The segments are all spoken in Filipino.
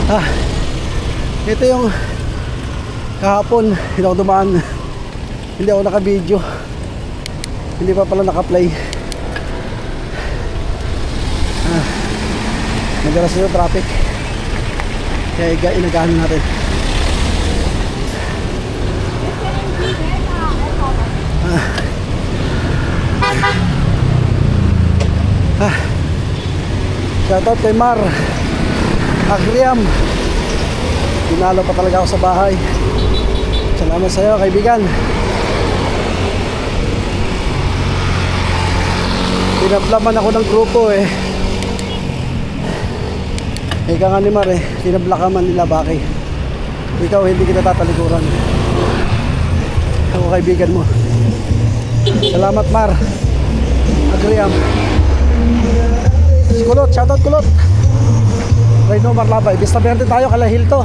Ah, ito yung kahapon, hindi ako dumaan. Hindi ako naka-video. Hindi pa pala naka-play. Nagalas yung traffic. Kaya inagahan natin. Shoutout kay Mar Agriam. Dinalo pa talaga ako sa bahay. Salamat sa iyo, kaibigan. Tinablaman ako ng grupo eh. Ika nga ni Mar eh, tinabla ka man nila Baki. Ikaw hindi kita tatalikuran. Ako kaibigan mo. Salamat Mar Agriam. Si Kulot, shoutout Kulot. Rayno Marlabay, Vista Verde tayo, Kalahil to.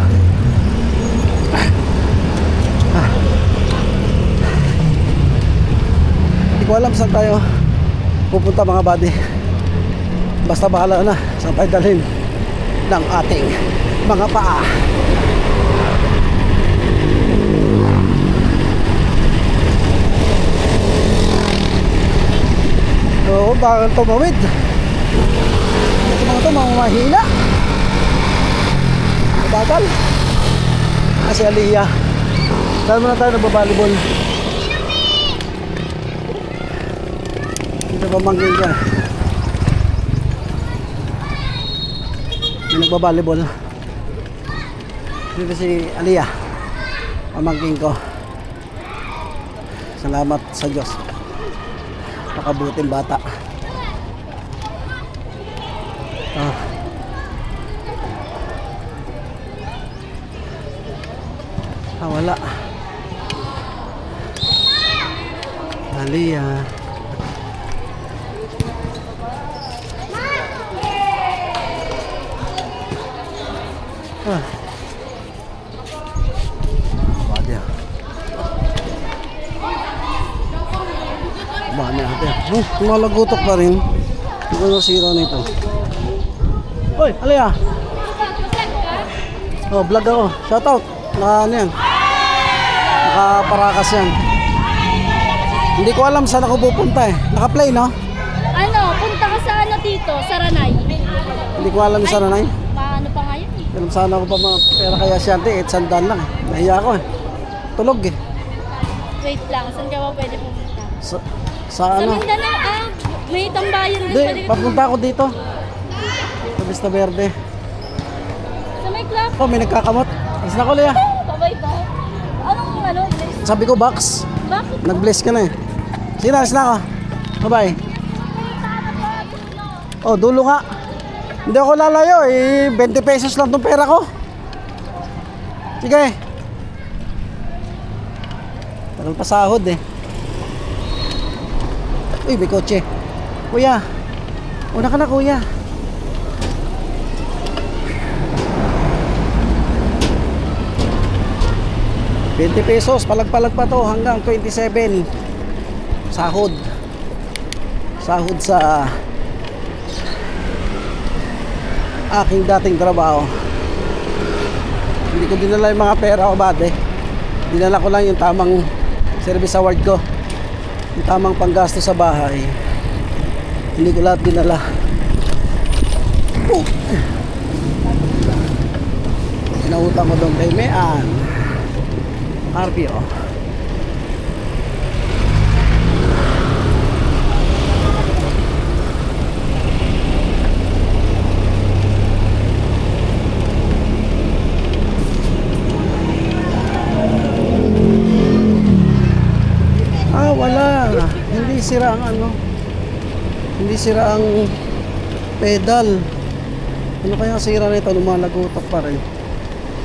Hindi ko alam saan tayo pupunta mga buddy. Basta bahala na saan tayo dalhin ng ating mga paa. Oo, bakit tumawid? Ito mga ito, mga mahina. Bagal. Kasi Aliyah. Dahil muna tayo nagbabalibol. Ito pamangkin dyan. May nagbabalibol. Dito si Aliyah, pamangkin ko. Salamat sa Diyos. Makabuting bata. Wala. Aliyah. Badia. Bahan natin. Malagutok pa rin. Hindi ko nasira nito. Hoy, Aliyah. Oh, vlog ako. Shoutout. Ano yan? Nakaparakas yan. Hindi ko alam saan ako pupunta eh. Naka-play, no? Ano, punta ka sa ano dito, Saranay. Hindi ko alam yung Saranay. Ano pa nga yun eh. Alam sana ako pa mga pera kaya siyante, 800 lang. Nahiya ako eh. Tulog eh. Wait lang, saan ka ba pwede pumunta? Sa ano? Sa Mindanao, may tambayan din Hindi, pala. papunta ako dito. Sa Vista Verde. Sa may club. Oh, may nagkakamot. Alis na ko, Lea. Babay ka. Anong ano, bless? Sabi ko, box. Bakit? Nag-bless ka na eh. Sige na, alis na ako. Bye-bye. Oh, dulo nga. Hindi ako lalayo eh. 20 pesos lang tong pera ko. Sige. Tagal pa sahod eh. Uy, may kotse. Kuya. Una ka na, kuya. ₱20. Palag-palag pa to hanggang 27. Sahod. Sahod sa aking dating trabaho. Hindi ko dinala yung mga pera ko bate. Dinala ko lang yung tamang service award ko. Yung tamang panggasto sa bahay. Hindi ko lahat dinala. Pinautang ko doon kay Mean RPO. Wala. Hindi sira ang ano. Hindi sira ang pedal. Ano kaya sira nito? Lumalagotok pa rin.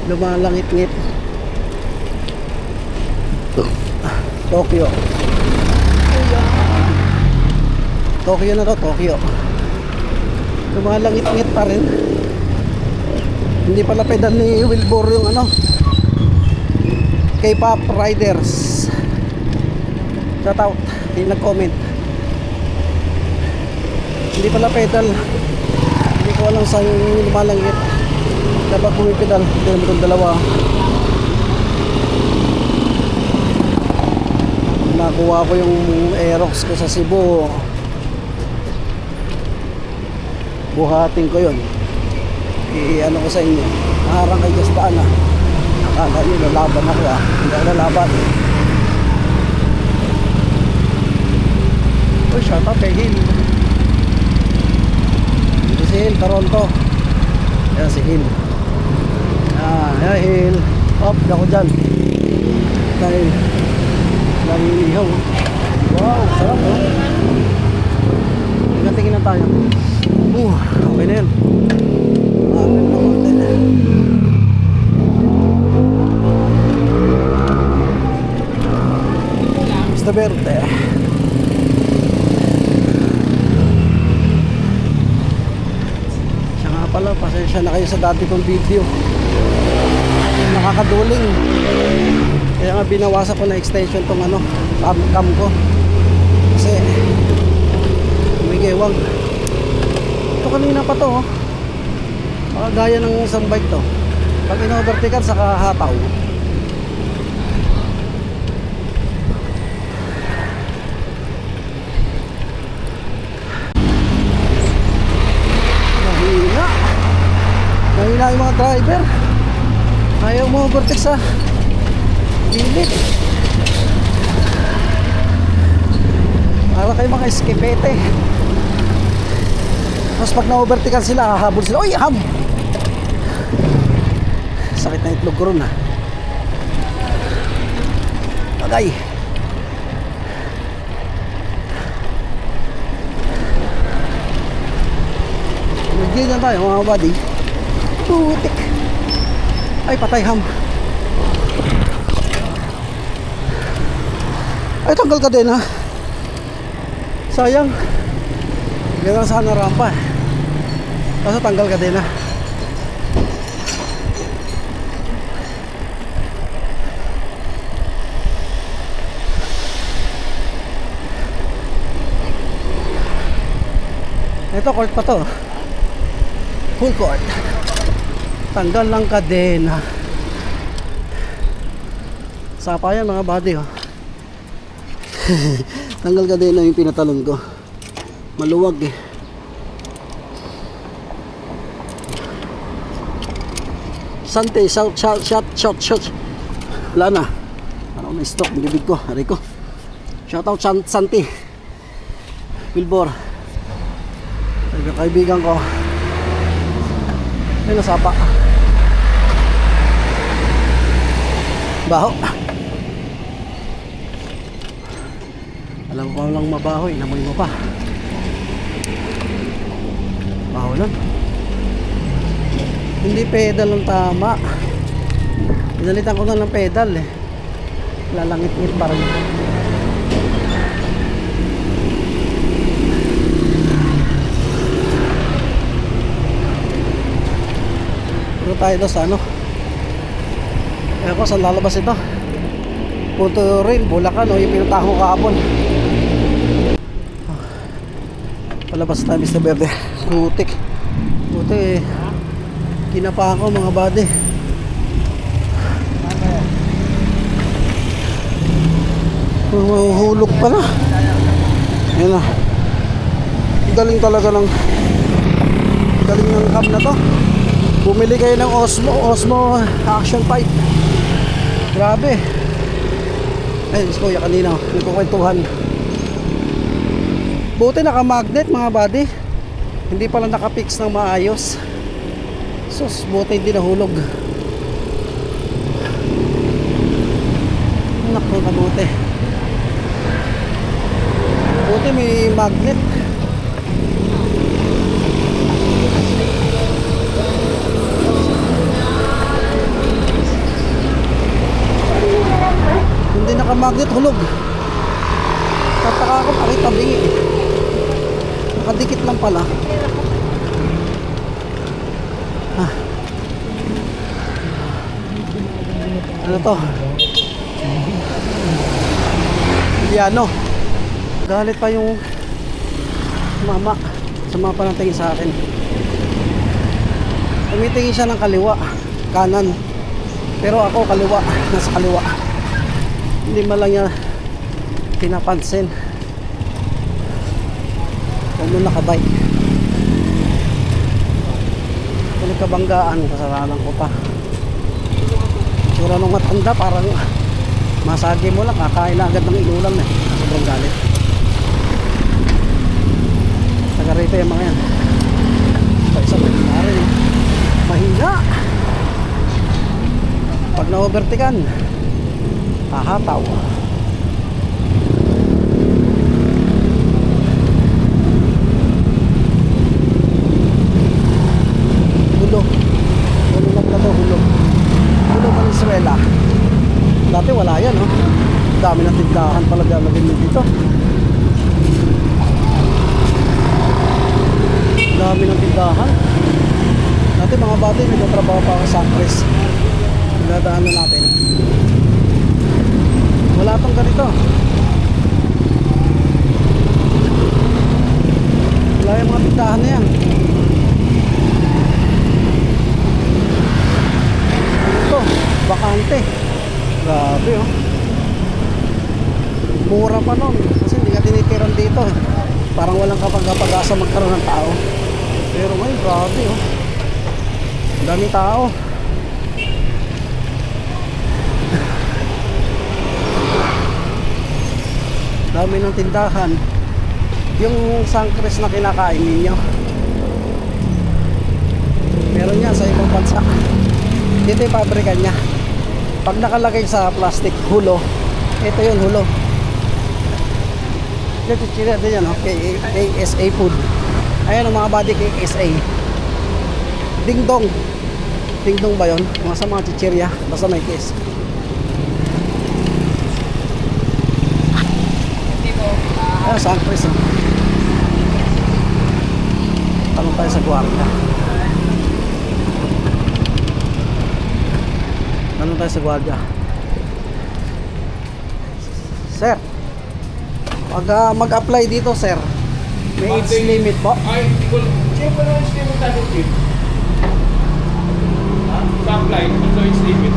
Lumalangit-ngit. Tokyo. Tokyo na to, Tokyo. Lumalangit-ngit pa rin. Hindi pala pedal ni Wilbur yung ano. K-pop riders. Shout out, yung nag-comment. Hindi pala pedal. Hindi ko alam saan yung lumalangit. Dapat pumipidal. Tignan mo itong dalawa. Nakuha ko yung Aerox ko sa Cebu. Buhatin ko yun. I-ano ko sa inyo. Harang kay Gastaan ah. Akala nyo lalaban ako ah. Hindi ako lalaban. Uy, shout out kay Hill. Ito si Hill, Toronto. Ayan si Hill. Ayan Hill. Up, ako dyan. Dahil naninihaw. Wow, sarap oh. Tingnan na tayo. Okay na yun. Amin na konti na. Mr. Verde. Siya nga pala, pasensya na kayo sa dati kong video. Nakakaduling. Kaya nga binawasan ko na extension tong ano, cam ko. Kasi umigewang. Ito kanina pa to oh. Gaya ng isang bike to. Pag ino-vertical sa kahataw. Mahina. Mahina yung mga driver. Ayaw mo overtake sa gilid. Para kayo mga eskipete. Tapos pag na-overtical sila, hahabol sila. Uy, ham! Sakit na itlog ko ron ha. Bagay. Nagdiyan tayo mga buddy. Putik. Ay, patay ham. Ay, tanggal ka din ha. Sayang. Gano'n sana rampa. Kaso tanggal ka din ha. Ito court pa to. Full court. Tanggal lang kadena. Sapa yan mga buddy oh. Tanggal kadena yung pinatalon ko. Maluwag eh. Sante, shot. Wala na. Parang may stock yung bibig ko. Aray ko. Shout out Sante. Wilbur. Kaibigan ko. Ayun na sapa. Baho. Alam ko lang mabaho, inamoy mo pa. Baho lang. Hindi pedal ang tama. Pinalitan ko na ng pedal eh. Lalangit-ngit pa rin. Pero tayo doon sa ano. Kaya ko saan lalabas ito. Punto rin, Bulacan o yung pinuntahan ko kahapon. Palabas tayo Mr. Verde. Putik. Putik eh. Kinapa ako mga buddy. Mahuhulog pa na. Ayan na. Galing talaga ng cam na to. Bumili kayo ng Osmo Action 5. Grabe. Ay, Diyos ko, ya kanina nagkukwentuhan. Buti naka-magnet mga buddy. Hindi pala naka-fix ng maayos. Sus, buti hindi nahulog. Naku, kabuti. Buti may magnet. Hindi naka-magnet, hulog. Tataka ako, pakita bingi. Nakadikit lang pala. Ano to? Piano. Galit pa yung mama sa mga panantingin sa akin. Tumitingin siya ng kaliwa, kanan. Pero ako kaliwa, nasa kaliwa. Hindi man lang niya pinapansin. Huwag mo nakabike. Kung kabanggaan, kasalanan ko pa. Sura nung matanda, parang masagi mo lang, kakain na agad ng inulam eh. Sobrang galit. Taga rito yung mga yan. Sa isang nangyari eh. Mahina. Pag na-overtikan, hahataw. Hulo. Hulo lang na to, hulo. Hulo Valenzuela. Dati wala yan, oh. Dami ng tindahan talaga na din dito. Dami ng tindahan. Dati mga bata, nagtatrabaho pa ako sa Acres. Dadaanan natin. Wala tong ganito. Wala yung mga tindahan na yan. Ito, bakante. Grabe oh. Mura pa nun. Kasi hindi ka tinitiran dito eh. Parang walang kapag-asa magkaroon ng tao. Pero ngayon, grabe oh. Daming tao. Dami ng tindahan. Yung sangkres na kinakain ninyo, meron yan sa ibang bansa. Dito yung pabrika niya. Pag nakalagay sa plastic, hulo. Ito yung hulo. Dito din yan, okay? KSA food. Ayan ang mga body KSA. Ding dong. Ding dong ba yun? Mga sa mga chichirya. Basta may case. Ayan, sangkres oh. Tanong tayo sa gwardiya. Tanong tayo sa gwardiya. Sir, pag mag-apply dito sir, may age limit po? Ay, hindi ko. Check mo na age limit natin, Chief. Sa apply, ito age limit.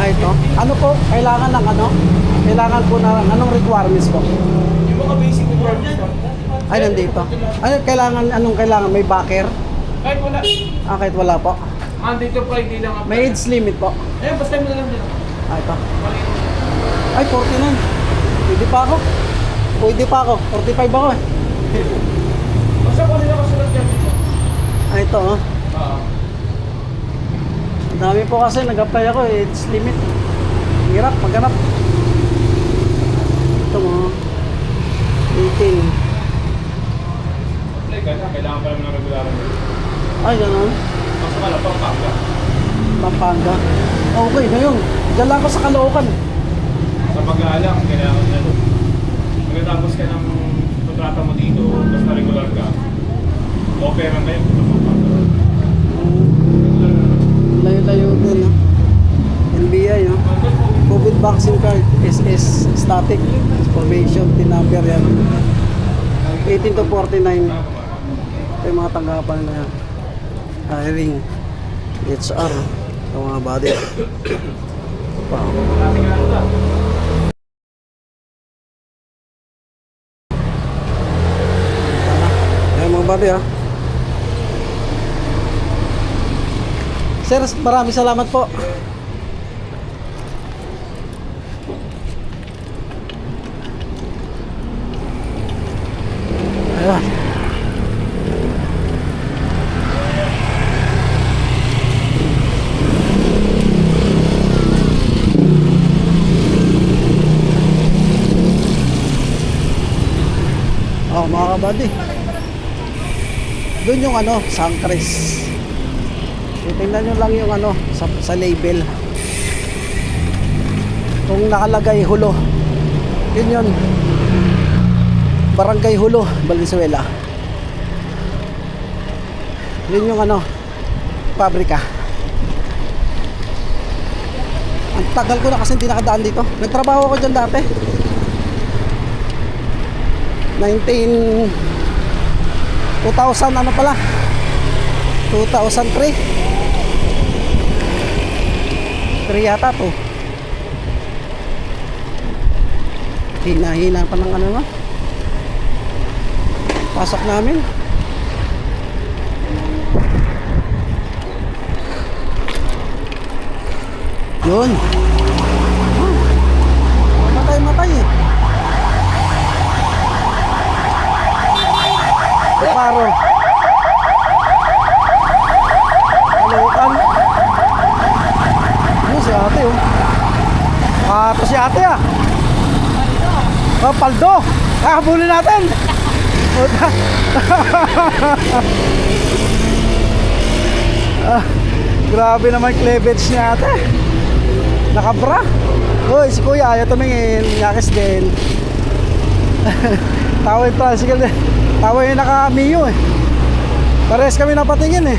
Ito. Ano po? Kailangan ng ano? Kailangan po na anong requirements po? Yung mga basic requirements. Ay, nandito. Ano kailangan? Anong kailangan? May backer? Kahit wala. Kahit wala po. Monday to Friday lang apply. May age limit po. Ayun, basta mo na lang din. Ito. Ay, 49. Pwede pa ako. Pwede pa ako. 45 ako eh. Basta ko nila kasunod yan. Ito oh. Oo. Ang dami po kasi nag-apply ako eh. Age limit. Hirap maghanap. Ito mo. 18. Apply ka na, kailangan pa naman ng regularan. Ay, gano'n. Basta ka lang, pangkapla. Pampanga. Okay na yun. Diyan lang ako sa Caloocan. Sa pag-aalang, kailangan na ito. Pagkatapos ka ng kontrata mo dito, basta regular ka, operan kayo. Layo-layo din. No? NBI. No? COVID vaccine card. SS static. Information. Tinumber yan. 18 to 49. Ito yung mga tanggapan na yan. Hiring. HR. Ito mga body. Wow. Ayan mga body ha. Sir, maraming salamat po. Ayan. Oh, mga kabady. Doon yung ano, sangkres. Tingnan nyo lang yung ano sa label. Kung nakalagay hulo, yun Barangay Hulo, Valenzuela. Yun yung ano pabrika. Ang tagal ko na kasi hindi nakadaan dito. Nagtrabaho ako dyan dati 19 2000 ano pala? 2003. 3 yata to. Hina-hina pa ng ano na. Pasok namin. Yun. Matay eh. Paro. Kalokan. Yun si ate oh. Ito si ate ah. Oh, paldo. Habulin natin. Grabe naman cleavage niya ate. Nakabra. Uy, si kuya ayaw tumingin. Nyakis din. Tawa yung tricycle din. Tawa yung naka-Mio eh. Pares kami napatingin eh.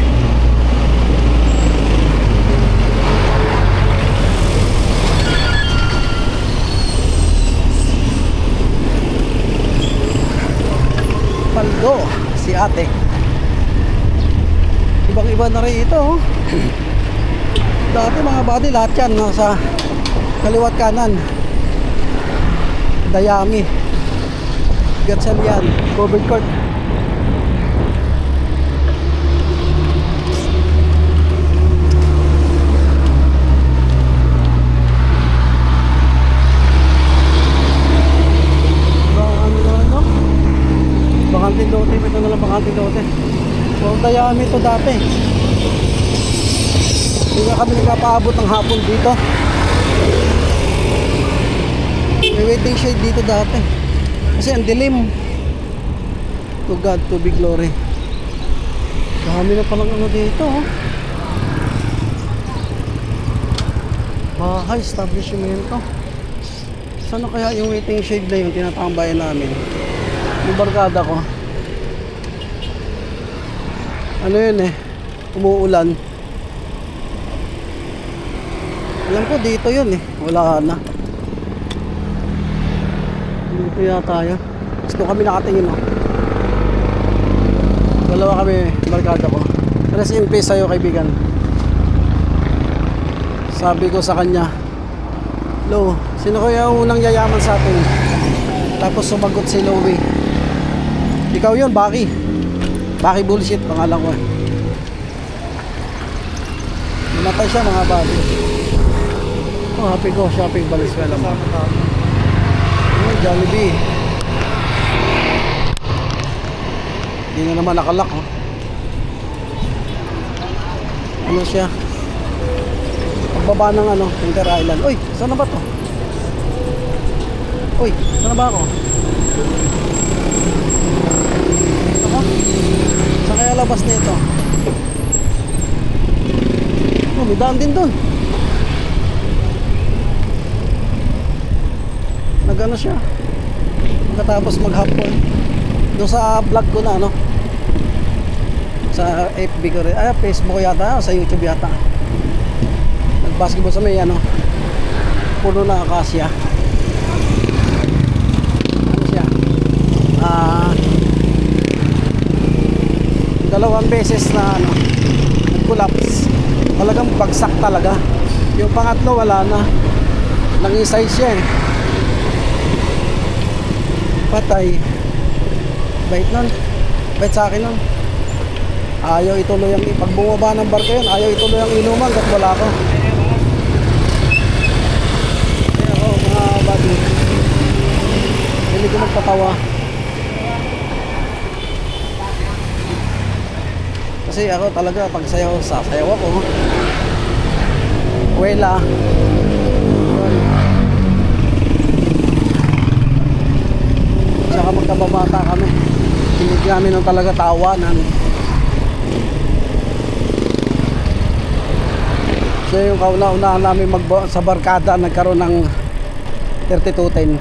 Paldo, si ate. Ibang-iba na rin ito oh. Dati mga body lahat yan nasa kaliwat kanan. Dayami Gatsan yan, covered court. Bakante lote, ito na lang bakante lote. So Dayami ito dati. Hindi na kami nagpapaabot ng hapon dito. May waiting shade dito dati. Kasi ang dilim. To God, to be glory. Dami na palang ano dito oh. Bahay, establishmento. Saan na kaya yung waiting shade na yung tinatambayan namin? Yung barkada ko. Ano yun eh, umuulan. Alam ko dito yun eh, wala na. Dito yata yun. Gusto kami nakatingin oh. Dalawa kami, barkada ko. Rest in peace sa'yo kaibigan. Sabi ko sa kanya, Lo, sino kaya ang unang yayaman sa atin? Tapos sumagot si Lowy. Ikaw yun, Baki. Baki bullshit, pangalan ko eh. Namatay siya mga bali. Oh, happy go shopping Valenzuela mo. Oh, Jollibee. Hindi na naman nakalak oh. Ano siya? Pagbaba ng ano, Inter Island. Uy, saan na ba to? Uy, saan na ba ako? Saan kaya labas nito? Oh, may daan din dun. Nagano siya. Pagkatapos maghapon. Doon sa vlog ko na ano. Sa FB ko rin. Ay, Facebook yata. Sa YouTube yata. Nag-basketball sa may ano. Puno na akasya. Ano siya? Dalawang beses na ano. Nag-collapse. Talagang bagsak talaga. Yung pangatlo wala na. Nangisay siya eh. Patay. Bait nun. Bait sa akin nun. Ayaw ituloy ang pag bumaba ng barko yun, ayaw ituloy ang inuman kahit wala ko. Kaya ako mga buddy, hindi ko magpatawa. Kasi ako talaga pag sayaw, sasayaw ako. Wala. Saka magkababata kami. Hindi namin nung talaga tawanan. So yung kauna-unahan namin sa barkada nagkaroon ng 3210.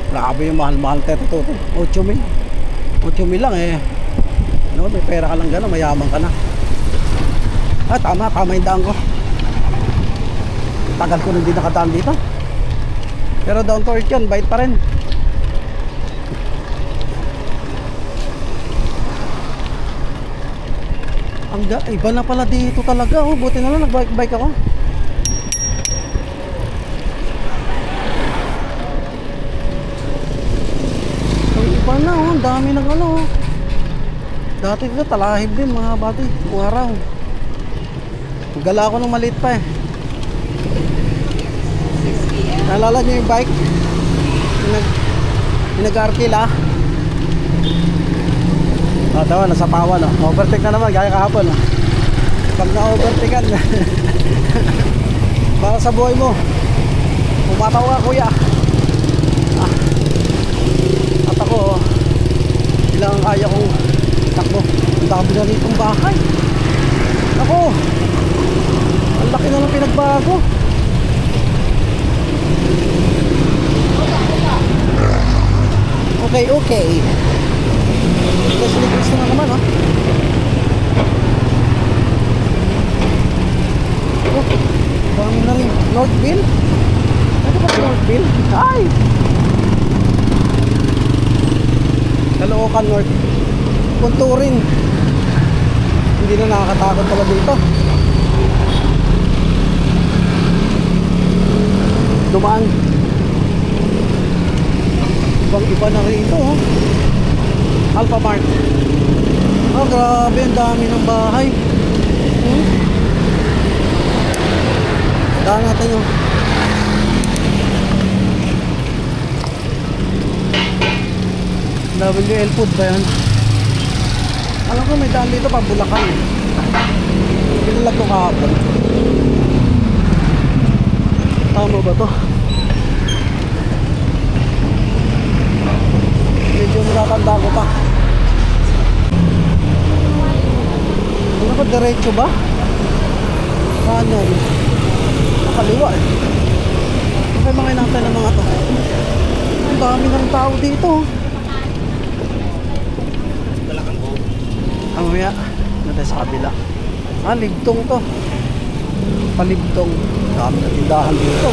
Grabe yung mahal-mahal 3210. 8,000. 8,000 lang eh. No, may pera ka lang gano'n, mayaman ka na. Ah, tama yung daan ko. Tagal ko hindi nakadaan dito. Pero down to earth yun, bait pa rin. Iba na pala dito talaga. Oh, buti na lang nagbike-bike ako. Ang iba na oh, ang dami ng ano. Oh. Dati dito talahib din mga bati. Buong araw. Gala ako nung maliit pa eh. Naalala niyo yung bike? Yung nag-arkila. Tawa, nasa pawan oh. Overtake na naman, gaya kahapon oh. Pag na-overtakean para sa buhay mo, umataw ka kuya. At ako oh, ilang ang kaya kong takbo. Ang dami na ritong bahay. Ako, ang laki na ng pinagbago. Okay. Ligas na naman oh. Oh, dami na rin. Northville? Ano ba Northville? Ay! Caloocan North. Punturin. Hindi na nakakatakot pala dito. Dumaan. Ibang-iba na rito oh. Alphamart. Oh, grabe, ang dami ng bahay. Daan natin yung WL Food ba yan? Alam ko may daan dito pa Bulacan. Pinalag ko kahapon. Tama ba to? Medyo matatanda ko pa. Ano ba, diretso ba? Kanan. Nakaliwa eh. Okay, mga inantay ng mga to. Ang dami ng tao dito. Mamaya, natin sa kabila. Ligtong to. Paligtong. Dami na tindahan dito.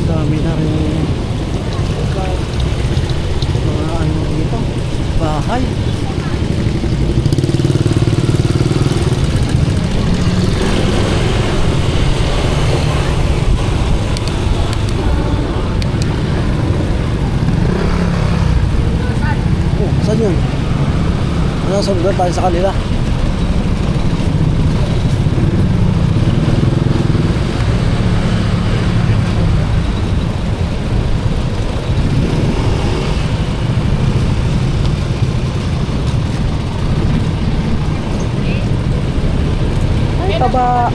Dami na rin mga ano dito, bahay. Oh, saan yun? Sunod tayo sa kanila. Taba.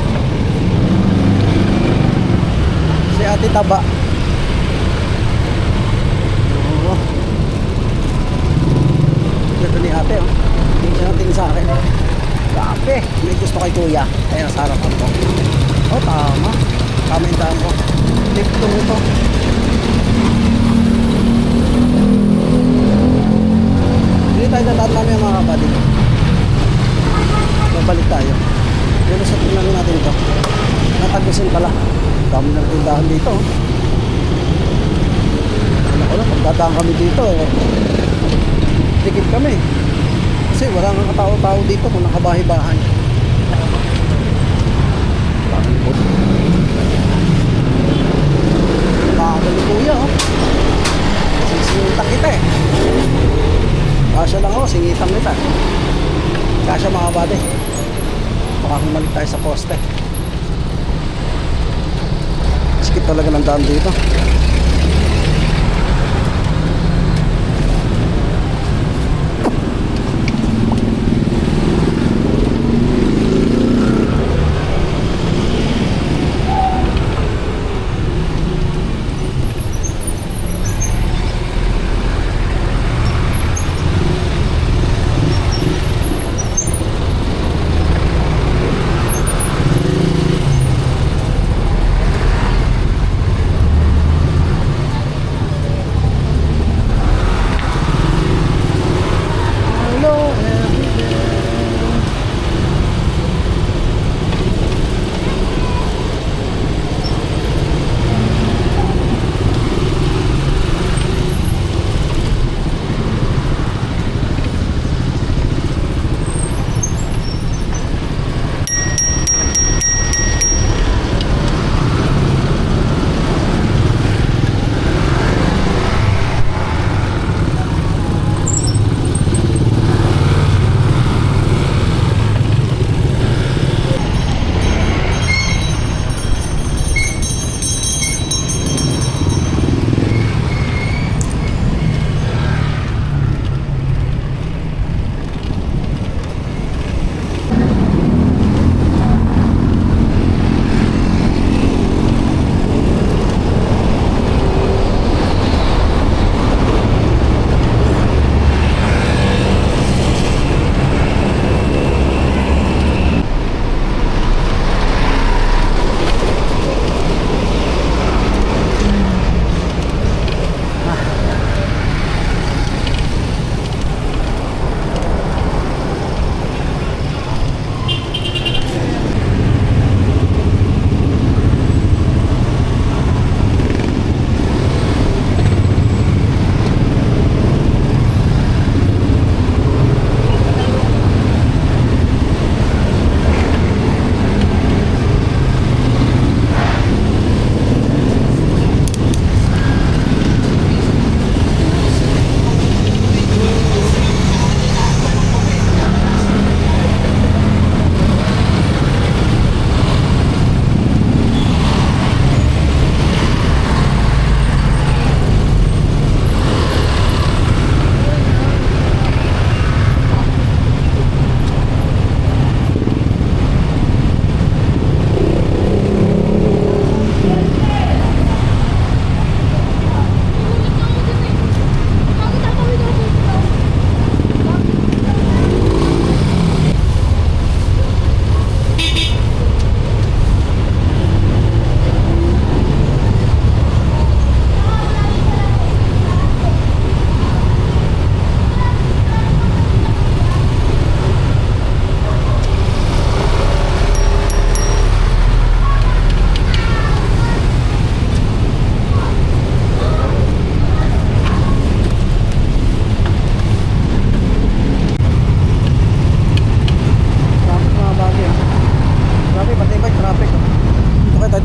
Si Ate Taba. Oo. Ganda ni Ate oh. Tingin siya ng tingin sa akin. Grabe. May gusto kay Kuya. Kaya nasa harapan ko. Oh, tama. Tama yung daan ko. Tiptong ito. Hindi tayo dadaan namin mga kapatid. Babalik tayo. Pero sa tingnan natin ito, natagusin pala. Dami ng tindahan dito. Alam ko lang, pagdadaan kami dito, tikit kami. Kasi wala nga katao-tao dito kung nakabahay-bahay. Dami po. Nakakalo ni Kuya, oh. Sisingita kita eh. Kasya lang ako, singitan kita. Kasya mga bade. Baka humalik tayo sa poste. Skip talaga ng daan dito.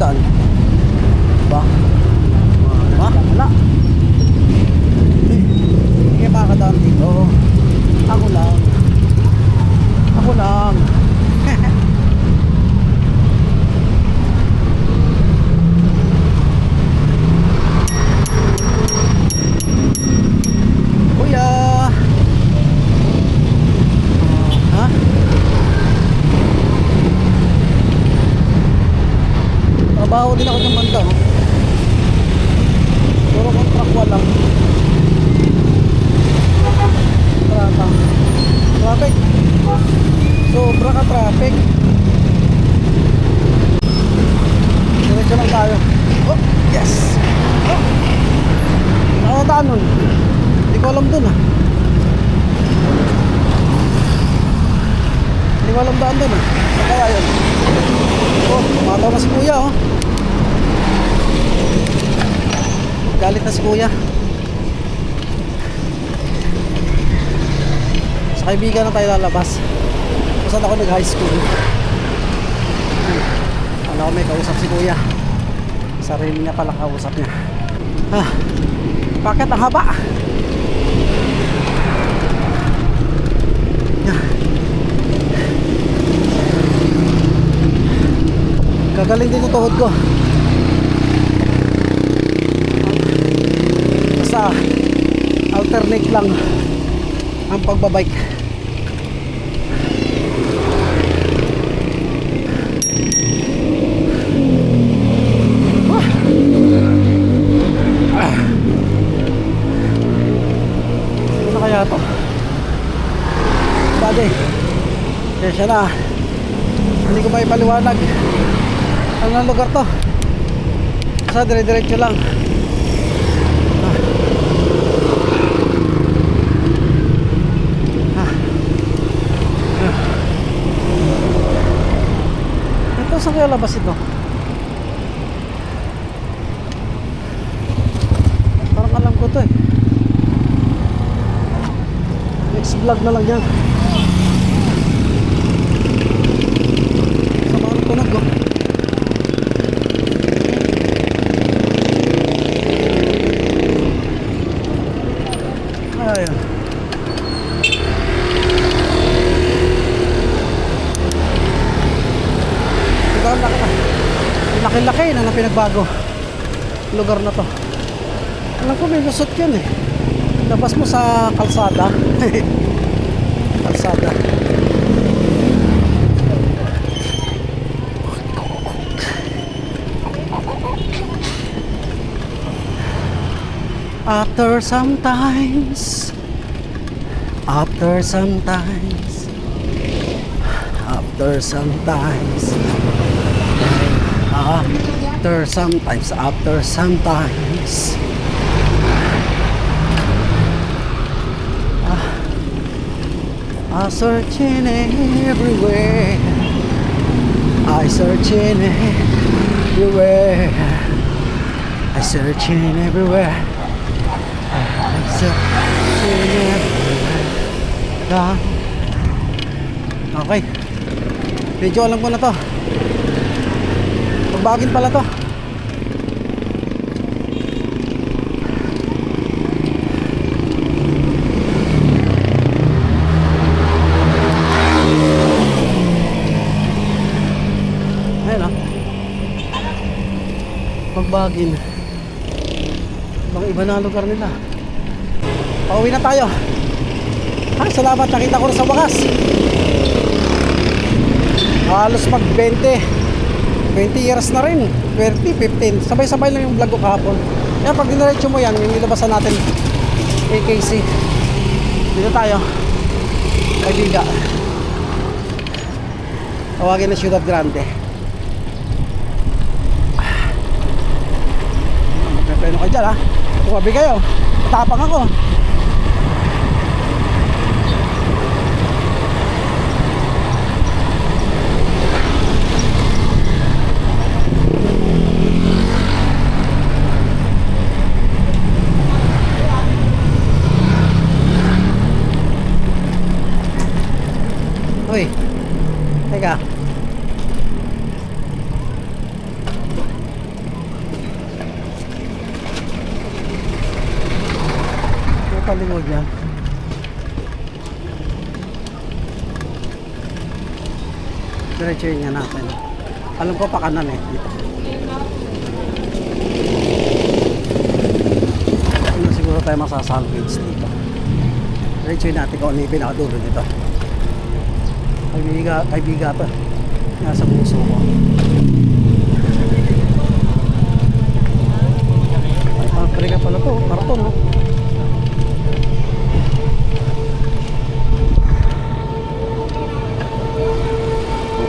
makakadaan. Diba? Diba? Wala. Hindi kayo makakadaan dito. Ako lang. Ako lang. Kuya. Ha? Trabaho din ako ng banda. Puro kontrakwa lang. Trata. Traffic. Sobra ka traffic. Diretso lang tayo. Oh, yes. Oh. Nakadaan nun. Hindi ko alam dun ah. Hindi ko alam daan dun ah. Saan kaya yun? Oh, mataw na si kuya oh. Galit na si kuya. Sa kaibigan na tayo lalabas. Kung saan ako nag-high school. Ano ko may kausap si kuya. Sarili niya pala kausap niya. Ah, bakit ang haba? Gagaling din yung tuhod ko. Basta alternate lang ang pagbabike. Ano kaya to? Buddy, kaya na. Hindi ko pa ipaliwanag. Ano ang lugar to? Basta dire-diretso lang. Ito, saan kaya labas ito? Parang alam ko to eh. Next vlog na lang yan. Sa mga tunog ko. Ayan. Ito ang laki-laki na pinagbago lugar na to. Alam ko may lusot yan eh. Labas mo sa kalsada. Kalsada. After sometimes, after sometimes, after sometimes, after sometimes, after sometimes, I searching everywhere, I searching everywhere, I searching everywhere. Okay. Medyo alam ko na to. Pagbagin pala to. Ayun o. Pagbagin. Ibang iba na lugar nila. Pauwi na tayo. Salamat, nakita ko na sa wakas. Halos mag 20 years na rin. 20, 15. Sabay-sabay lang yung vlog ko kahapon. Kaya pag diniretso mo yan, yung nilabasan natin AKC. Dito tayo. Kaibiga. Tawagin na Ciudad Grande. Magpepreno kayo dyan ha. Tumabi kayo. Matapang ako. Uy, teka. likod yan. Diretso yun nga natin. Alam ko pa kanan eh. Dito. Ano siguro tayo masasalvage dito. Diretso yun natin kung ano yung pinakadulo dito. Ay biga to. Nasa puso ko. Ay, paprika pala to. Karton, no?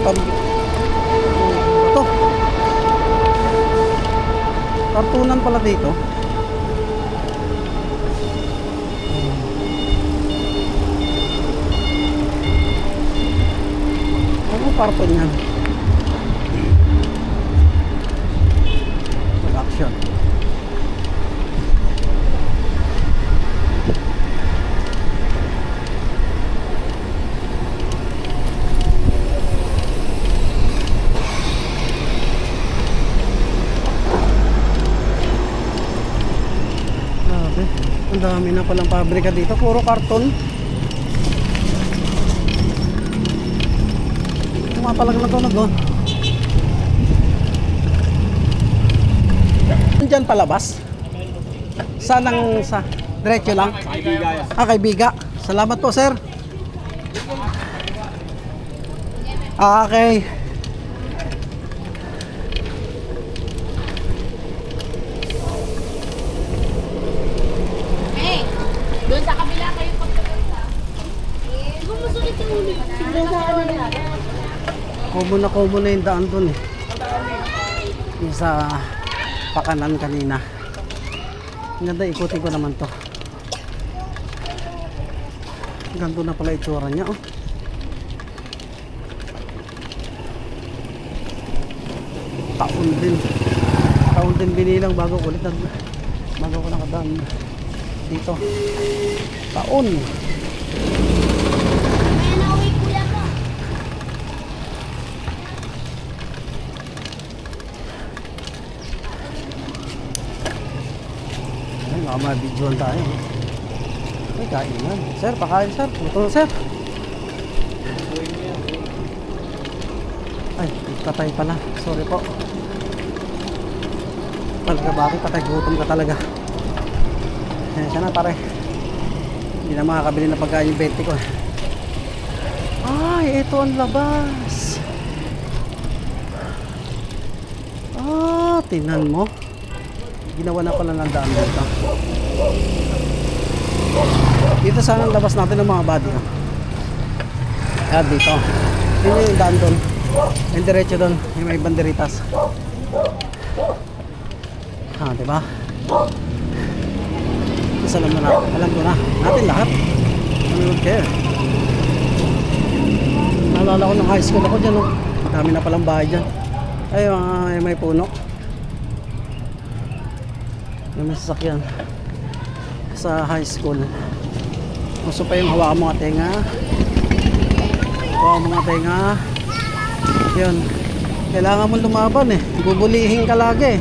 Ito. Kartunan pala dito. Ano karton yan? Production. Grabe. Ang dami na palang pabrika dito. Puro karton. Tumapalag na ito na doon. Diyan palabas? Saan ang sa diretso lang? Kay Biga. Salamat po, sir. Okay. Hey, doon sa kabila kayo pagkapunta. Di ba masulit yung ulo? Tignan sa ano na. Common na yung daan doon eh. Yung sa pakanan kanina. Ang ganda, ikutin ko naman to. Ganto na pala itsura niya, oh. Taon din binilang bago ko nakadaan dito. Taon. May nauwi kuya ko. Ay, baka mabidyoan tayo. Ay, kainan. Sir, pakain sir. Ito sir. Ay, patay pala. Sorry po. Talaga bakit patay? Gutom ka talaga. Ayan siya na pare. Hindi na makakabili na pagkain yung 20 ko. Ay, ito ang labas. Ah, tingnan mo. Ginawa na pala ng daan dito. Dito sana ang labas natin ng mga body. Ayan dito. Yun yung daan doon. Yung diretso doon. Yung may banderitas. Ha, diba? Isa alam mo na. Alam ko na. Natin lahat. I don't care. Naalala ko ng high school ako dyan. Oh. Dami na palang bahay dyan. Ay, may puno. May sasakyan sa high school. Gusto pa yung hawakan mo nga tenga. Hawakan mo nga tenga. Yun. Kailangan mo lumaban eh. Bubulihin ka lagi eh.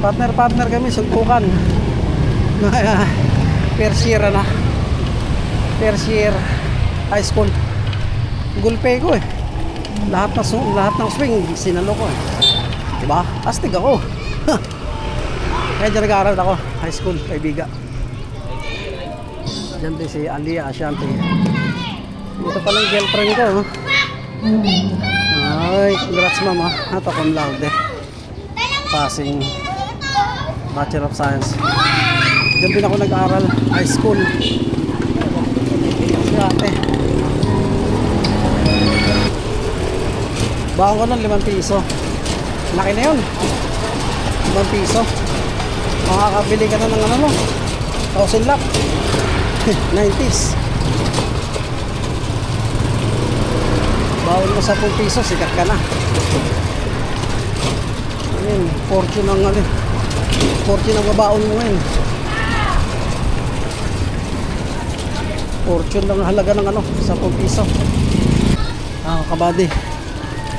Partner kami, sugpukan. First year na. First year high school. Gulpe ko eh. Lahat ng swing sinalo ko eh. Diba? Astig ako. Kaya dyan nag-aaral ako, high school, kay Biga. Dyan din si Alia Ashanti. Ito palang girlfriend ko. Oh. Ay, congrats mama. Ito cum laude. Passing Bachelor of Science. Dyan din ako nag-aaral, high school. Si ate. Baon ko ng 5 piso. Laki na yun. 5 piso. Makakabili ka na ng ano mo 1,000 lap 90s. Bawal mo 10 piso, sikat ka na. Ayun, fortune ang ano, fortune ang babaon mo ngayon. Fortune lang halaga ng ano 10 piso. Kabady,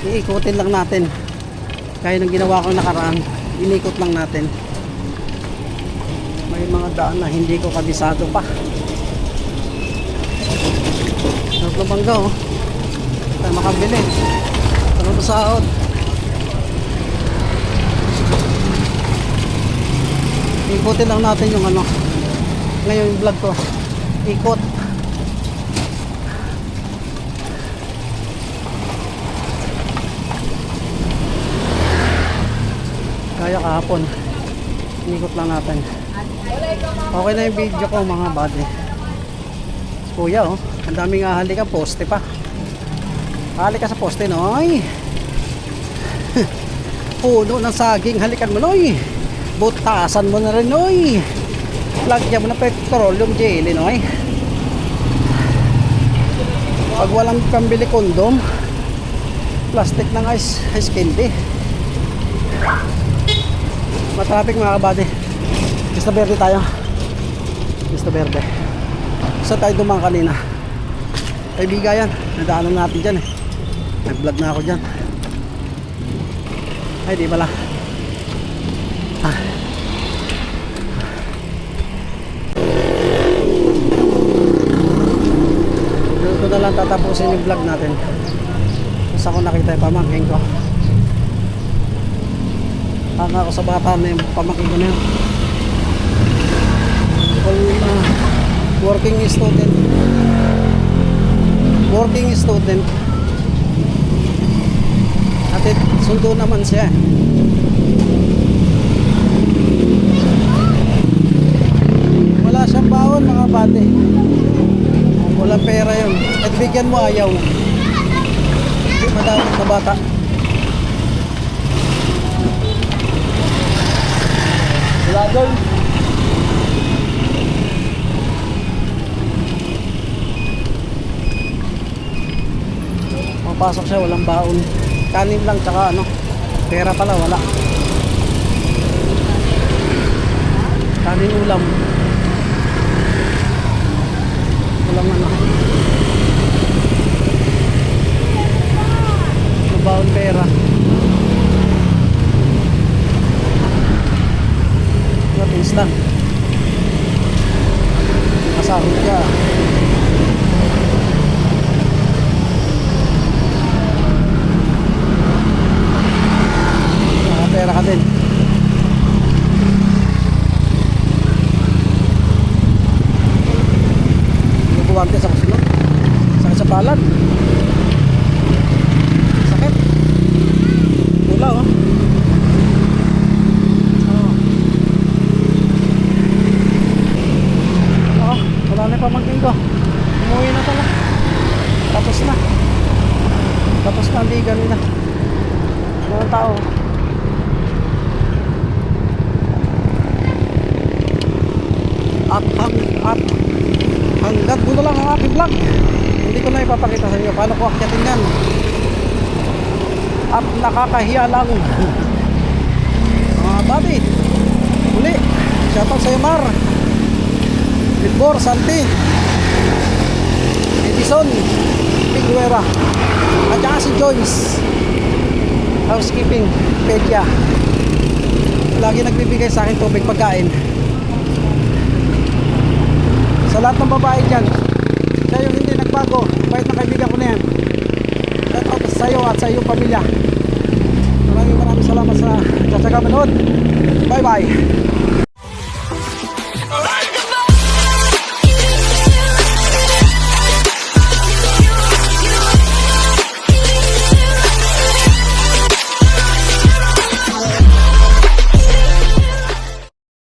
iikutin lang natin. Kaya nang ginawa ko nakaraan, inikot lang natin. May mga daan na hindi ko kabisado pa. Sarap na bangga oh. Tayo makabili. Sarap na sahod. Ikutin lang natin yung ano. Ngayon yung vlog ko. Ikot. Kaya kahapon. Inikot lang natin. Okay na yung video ko mga buddy. Kuya oh. Ang daming ahali ka. Poste pa. Hali ka sa poste noy. Puno ng saging. Halikan mo noy. Butasan mo na rin noy. Lagyan mo na petroleum jelly noy. Pag walang pambili kondom, plastic ng ice candy. Matraffic mga kabady. Vista Verde tayo. Vista Verde. Saan tayo dumaan kanina? Kaibigan yan. Nadaanan natin dyan eh. Nag-vlog na ako dyan. Ay di pala. Dito na lang tatapusin yung vlog natin. Tapos ako nakita yung pamangking ko. Tanga ako sa bata na yung pamangking ko na yun. Working student. Working student. At sundo naman siya. Wala siyang baon mga bate. Walang pera yun. At bigyan mo ayaw. Hindi madamot na bata. Wala doon. Papasok siya, walang baon. Kanin lang tsaka ano. Pera pala wala. Kanin ulam. Walang ano. Baon pera. What instant? Kasahod ka. Pera ka din. Lubuwante sa kasunod. Sakit sa palad. Sakit. Tula oh. Oh, wala na yung pamangkin ko. Umuwi na pala. Tapos na. Tapos na ang liga nila. Mga tao. At hanggat mo na lang ang aking vlog. Hindi ko na ipapakita sa inyo paano ko akyatin yan. At nakakahiya lang. Mga buddy, uli shoutout sa iyo Mar, Libor, Santi, Edison, Piguera, at saka si Joyce Housekeeping Pedia. Lagi nagbibigay sa akin tubig, pagkain. Sa lahat ng babae dyan, siya yung hindi nagbago. Bait na kaibigan ko na yan. Shout out sa iyo at sa iyong pamilya. Maraming salamat sa tsatsaga manood. Bye bye.